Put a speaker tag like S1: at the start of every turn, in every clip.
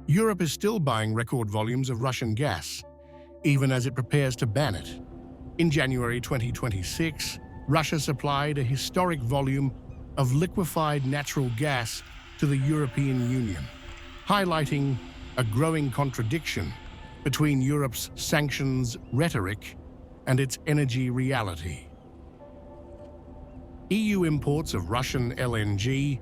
S1: Europe is still buying record volumes of Russian gas, even as it prepares to ban it. In January 2026, Russia supplied a historic volume of liquefied natural gas to the European Union, highlighting a growing contradiction between Europe's sanctions rhetoric and its energy reality. EU imports of Russian LNG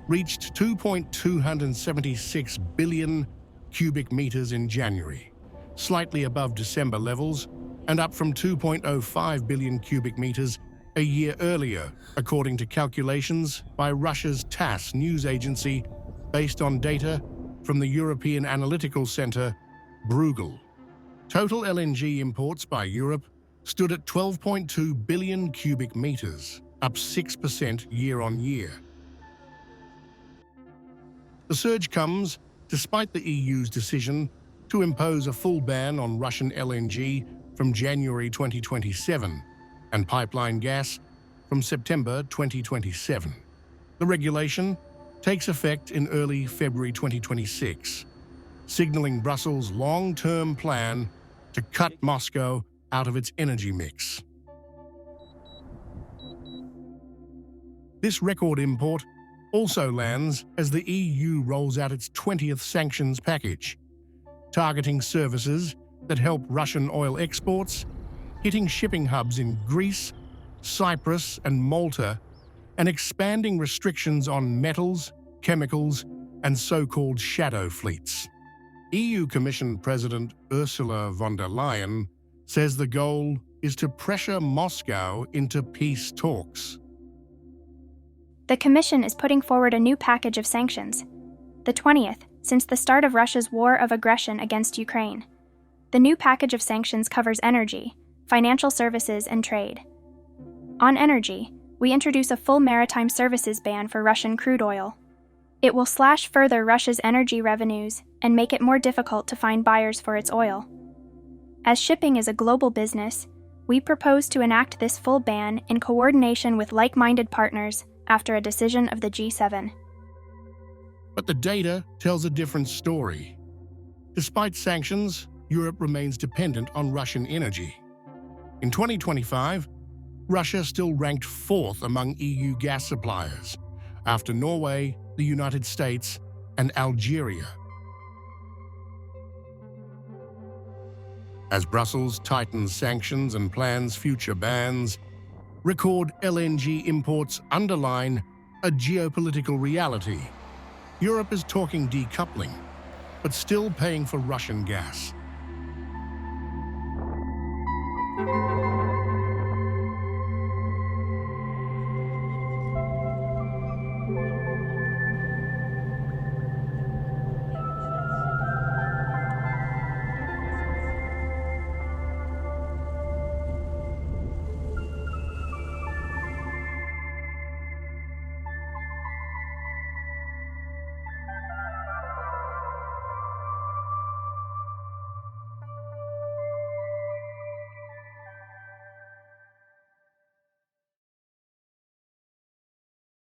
S1: reached 2.276 billion cubic meters in January, slightly above December levels and up from 2.05 billion cubic meters a year earlier, according to calculations by Russia's TASS news agency based on data from the European Analytical Center, Bruegel. Total LNG imports by Europe stood at 12.2 billion cubic meters, up 6% year-on-year. The surge comes despite the EU's decision to impose a full ban on Russian LNG from January 2027 and pipeline gas from September 2027. The regulation takes effect in early February 2026, signaling Brussels' long-term plan to cut Moscow out of its energy mix. This record import also lands as the EU rolls out its 20th sanctions package, targeting services that help Russian oil exports, hitting shipping hubs in Greece, Cyprus, and Malta, and expanding restrictions on metals, chemicals, and so-called shadow fleets. EU Commission President Ursula von der Leyen says the goal is to pressure Moscow into peace talks.
S2: The Commission is putting forward a new package of sanctions, the 20th since the start of Russia's war of aggression against Ukraine. The new package of sanctions covers energy, financial services, and trade. On energy, we introduce a full maritime services ban for Russian crude oil. It will slash further Russia's energy revenues and make it more difficult to find buyers for its oil. As shipping is a global business, we propose to enact this full ban in coordination with like-minded partners after a decision of the G7.
S1: But the data tells a different story. Despite sanctions, Europe remains dependent on Russian energy. In 2025, Russia still ranked 4th among EU gas suppliers, after Norway, the United States, and Algeria. As Brussels tightens sanctions and plans future bans, record LNG imports underline a geopolitical reality. Europe is talking decoupling, but still paying for Russian gas.